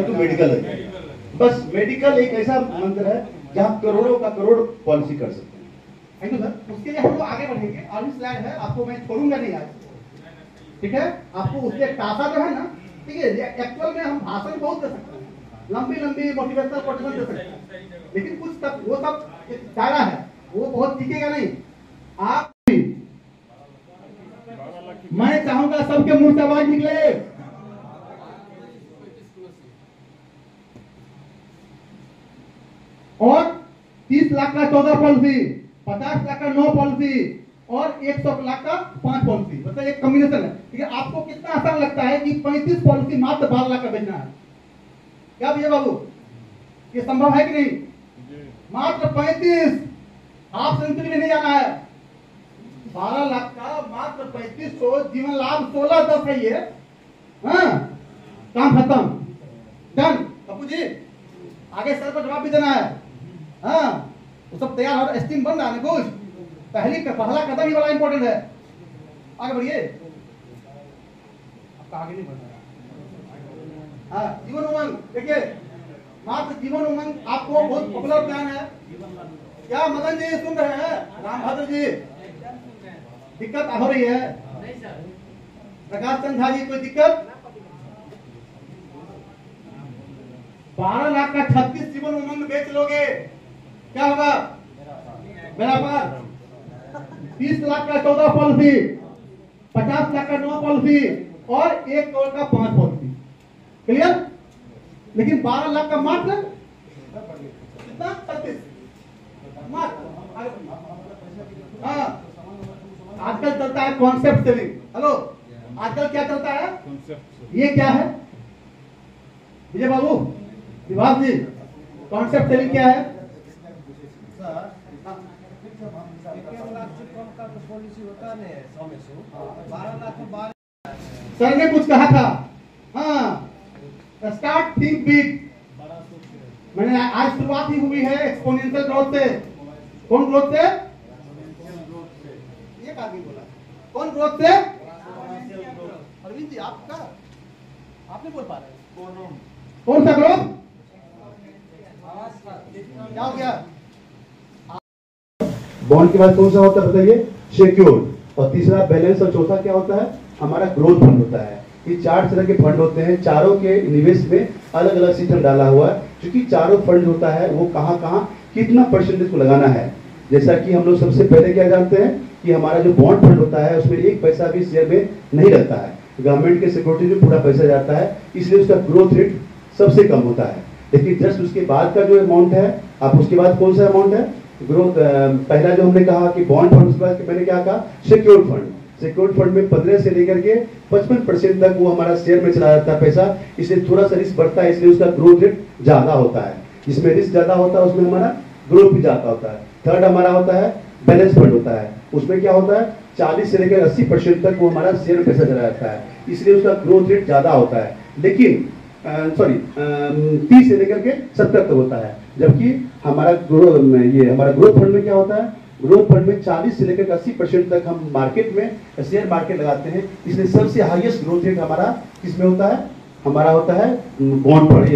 तो मेडिकल है, बस मेडिकल एक ऐसा मंत्र है जहाँ करोड़ों का करोड़ पॉलिसी कर सकते हैं। Thank you sir. उसके लिए हम लोग आगे बढ़ेंगे और भी स्लाइड है, आपको मैं छोड़ूंगा नहीं आज, ठीक है। आपको उसके टासा जो है ना, ठीक है, एक्चुअल में हम भाषण बहुत दे सकते हैं, लंबी लंबी मोटिवेशनल कोटेशन दे सकते हैं, लेकिन कुछ तक वो सब दायरा है, वो बहुत टिकेगा नहीं। आप मैं चाहूंगा सबके मुंह से आवाज निकले, और 30 लाख का 14 पॉलिसी, 50 लाख का 9 पॉलिसी और 100 लाख का 5 पॉलिसी, मतलब एक कॉम्बिनेशन है। ठीक है, आपको कितना आसान लगता है कि 35 पॉलिसी मात्र 12 लाख का बेचना है? क्या भैया बाबू, ये संभव है कि नहीं? मात्र 35, हाफ सेंचुरी में नहीं जाना है। 12 लाख का मात्र 3500, जीवन लाभ 16-10 है ये। हाँ, काम खत्म, डन। कपूर जी आगे सर पर जवाब भी देना है। हाँ, वो सब तैयार और स्टीम बन रहा है कुछ। पहला कदम ही बड़ा इंपॉर्टेंट है। आगे बढ़िए, आपका आगे नहीं बढ़ रहा। हाँ, जीवन उमंग देखिए, मात्र जीवन उमंग आपको बहुत पॉपुलर प्लान है। क्या मदन जी सुन रहे हैं? रामभद्र जी दिक्कत हो रही है? प्रकाश चंद झा जी कोई दिक्कत? 12 लाख का 36 जीवन उमंग बेच लोगे, क्या होगा? बराबर 30 लाख का 14 पॉलिसी, 50 लाख का 9 पॉलिसी और 1 करोड़ का 5 पॉलिसी। क्लियर? लेकिन 12 लाख का मात्र कितना? 36 मात्र। हाँ, आजकल चलता है कॉन्सेप्ट सेलिंग। हेलो, आजकल क्या चलता है? ये क्या है विजय बाबू, विभाग जी, कॉन्सेप्ट सेलिंग क्या है? सर ने कुछ कहा था, हाँ, स्टार्ट थिंक बिग। मैंने आज शुरुआत ही हुई है एक्सपोनेंशियल ग्रोथ से। कौन ग्रोथ से? एक आदमी बोला, कौन ग्रोथ से? अरविंद जी आपका, आप नहीं बोल पा रहे। कौन सा ग्रोथ? क्या हो गया? बॉन्ड के बाद कौन सा होता है बताइए? सिक्योर्ड। और तीसरा बैलेंस, और चौथा क्या होता है? हमारा ग्रोथ फंड होता है। ये 4 तरह के फंड होते हैं, चारों के निवेश में अलग अलग सिस्टम डाला हुआ है, क्योंकि चारों फंड होता है वो कहाँ कहाँ कितना परसेंटेज को लगाना है। जैसा कि हम लोग सबसे पहले क्या जानते हैं कि हमारा जो बॉन्ड फंड होता है उसमें 1 पैसा भी शेयर में नहीं लगता है, गवर्नमेंट के सिक्योरिटी में पूरा पैसा जाता है, इसलिए उसका ग्रोथ रेट सबसे कम होता है। लेकिन जस्ट उसके बाद का जो अमाउंट है, आप उसके बाद कौन सा अमाउंट है ग्रोथ? पहला जो हमने कहा कि बॉन्ड फंड, उसके बाद मैंने क्या कहा? Secured fund. सिक्योर्ड फंड में 15 से लेकर के 55% तक वो हमारा शेयर में चला जाता है पैसा, इसलिए थोड़ा सा रिस्क बढ़ता है, इसलिए उसका ग्रोथ रेट ज्यादा होता है। जिसमें रिस्क ज्यादा होता है उसमें हमारा ग्रोथ भी ज्यादा होता है। थर्ड हमारा होता है बैलेंस फंड होता है, उसमें क्या होता है? 40 से लेकर 80% तक वो हमारा शेयर में पैसा चला जाता है, इसलिए उसका ग्रोथ रेट ज्यादा होता है। लेकिन 30 से लेकर के 70 तक होता है। जबकि हमारा ग्रोथ फंड में क्या होता है? ग्रोथ फंड में 40 से लेकर 80% तक हम मार्केट में शेयर मार्केट लगाते हैं, इसलिए सबसे हाईएस्ट ग्रोथ रेट हमारा किसमें होता है? हमारा होता है बॉन्ड फंड,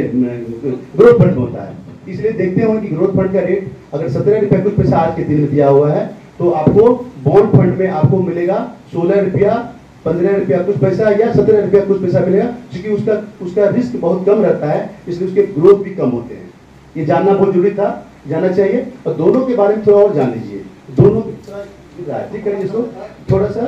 ग्रोथ फंड में होता है। इसलिए देखते हो कि ग्रोथ फंड का रेट अगर 17 रुपया कुछ पैसा आज के दिन में दिया हुआ है, तो आपको बॉन्ड फंड में आपको मिलेगा 16 रुपया, 15 रुपया कुछ पैसा या 17 रुपया कुछ पैसा मिलेगा, क्योंकि उसका रिस्क बहुत कम रहता है, इसलिए उसके ग्रोथ भी कम होते हैं। ये जानना बहुत जरूरी था, जानना चाहिए। और दोनों के बारे में थोड़ा और जान लीजिए, दोनों ठीक करेंगे इसको थोड़ा सा।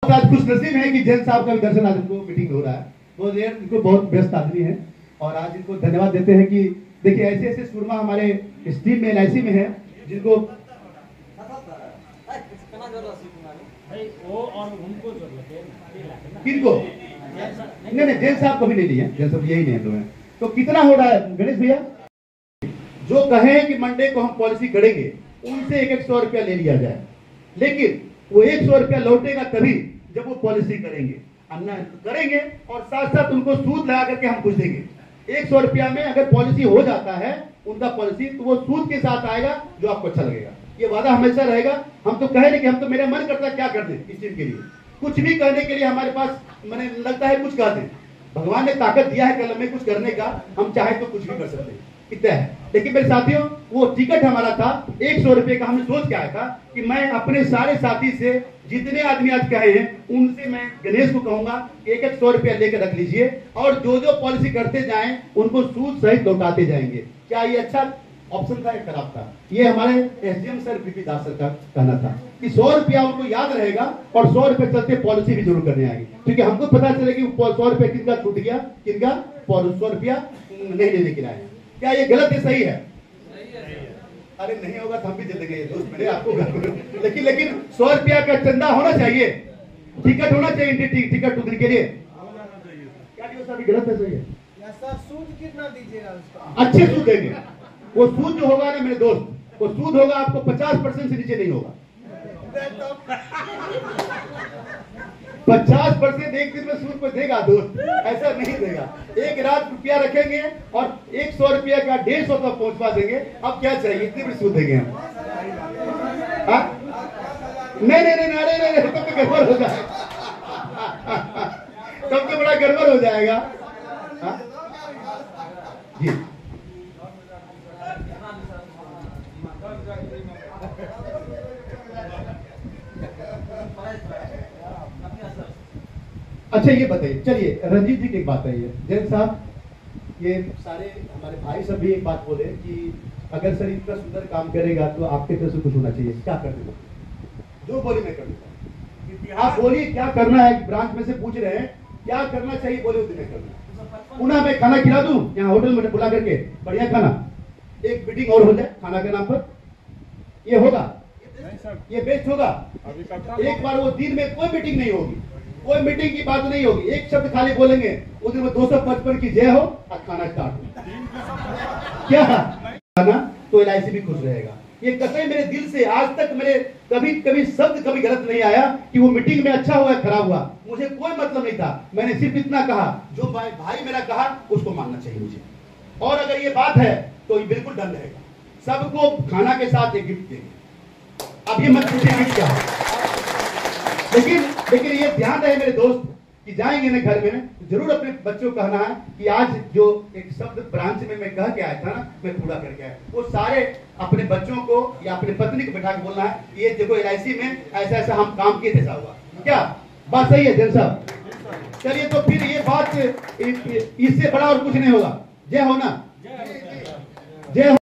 आज कुछ नसीब है कि जैन साहब का भी दर्शन आज इनको मीटिंग हो रहा है, बहुत देर इनको बहुत व्यस्त आदमी है, और आज इनको धन्यवाद देते हैं कि देखिए ऐसे ऐसे सुरमा हमारे इस टीम में LIC में है जिनको किनको नहीं जैन साहब को भी नहीं लिया, जैन साहब यही नहीं हम लोग हैं। तो कितना हो रहा है गणेश भैया? जो कहें कि मंडे को हम पॉलिसी करेंगे उनसे 100 रुपया ले लिया जाए, लेकिन वो 100 रुपया लौटेगा तभी जब वो पॉलिसी करेंगे, अन्ना करेंगे और साथ साथ उनको सूद लगा करके हम कुछ देंगे। 100 रुपया में अगर पॉलिसी हो जाता है उनका पॉलिसी, तो वो सूद के साथ आएगा जो आपको अच्छा लगेगा। ये वादा हमेशा रहेगा। हम तो कहे नहीं कि हम तो मेरा मन करता है क्या कर दें इस चीज के लिए, कुछ भी कहने के लिए हमारे पास मैंने लगता है कुछ कहते हैं। भगवान ने ताकत दिया है कलम में कुछ करने का, हम चाहे तो कुछ भी कर सकते हैं, इतना है। लेकिन मेरे साथियों, वो टिकट हमारा था 100 रुपए का। हमने सोच के आया था कि मैं अपने सारे साथी से, जितने आदमी आज कहे हैं, उनसे मैं गणेश को कहूंगा कि 100 रुपया लेकर रख लीजिए और जो जो पॉलिसी करते जाएं उनको सूद सहित लौटाते जाएंगे। क्या ये अच्छा ऑप्शन था या खराब था? ये हमारे एसडीएम सर बीपी दास सर का कहना था कि 100 रुपया उनको याद रहेगा और 100 रुपए चलते पॉलिसी भी जरूर करने आएगी, क्योंकि हमको पता चले कि 100 रुपया किनका छूट गया, किनका 100 रुपया नहीं लेने के आए। क्या ये गलत है, सही है? अरे नहीं होगा तो हम भी दे देंगे दोस्त मेरे आपको। लेकिन 100 रुपया का चंदा होना चाहिए, टिकट होना चाहिए, टिकट उतरने के लिए। क्या गलत है, सही है? सर सूद कितना दीजिएगा उसका? अच्छे सूद देंगे। वो सूद जो होगा ना मेरे दोस्त, वो सूद होगा आपको 50% से नीचे नहीं होगा। 50% एक दिन में सूद को देगा दोस्त, ऐसा नहीं देगा। एक रात रुपया रखेंगे और 100 रुपया का 150 तक पहुंचवा देंगे। अब क्या चाहिए, इतने भी सूद देंगे हम? नहीं, तब तो गड़बड़ हो जाएगा, तब तो बड़ा गड़बड़ हो जाएगा। जी अच्छा, ये बताइए, चलिए रंजीत जी की एक बात है, ये जैन साहब, ये सारे हमारे भाई सब भी एक बात बोले कि अगर सर इतना सुंदर काम करेगा तो आपके तरफ से कुछ होना चाहिए, क्या कर देंगे? जो बोले मैं कर दूंगा। आप बोलिए क्या करना है, ब्रांच में से पूछ रहे हैं क्या करना चाहिए, बोले उतने करना। पुनः मैं खाना खिला दूं यहाँ होटल में बुला करके, बढ़िया खाना, एक मीटिंग और हो जाए खाना के नाम पर, ये होगा, ये बेस्ट होगा। एक बार वो दिन में कोई मीटिंग नहीं होगी, कोई मीटिंग की बात नहीं होगी, एक शब्द खाली बोलेंगे, उस दिन में 255 की जय हो और खाना स्टार्ट हो। क्या खाना तो LIC भी खुश रहेगा। ये कसम मेरे दिल से, आज तक मेरे कभी शब्द कभी गलत नहीं आया कि वो मीटिंग में अच्छा हुआ खराब हुआ, मुझे कोई मतलब नहीं था। मैंने सिर्फ इतना कहा, जो भाई मेरा कहा उसको मानना चाहिए मुझे। और अगर ये बात है तो ये बिल्कुल डन रहेगा, सबको खाना के साथ एक गिफ्ट देंगे। अब ये मत पूछिए गिफ्ट क्या है, लेकिन ये ध्यान रहे मेरे दोस्त कि जाएंगे ना घर में, जरूर अपने बच्चों को कहना है कि आज जो एक शब्द ब्रांच में मैं कह के आया था ना, मैं पूरा करके आया। वो सारे अपने बच्चों को या अपने पत्नी को बैठा के बोलना है, ये देखो LIC में ऐसा ऐसा हम काम किए थे, ऐसा हुआ। क्या बात सही है जैन साहब? चलिए तो फिर ये बात, इससे बड़ा और कुछ नहीं होगा। जय हो ना, जय हो।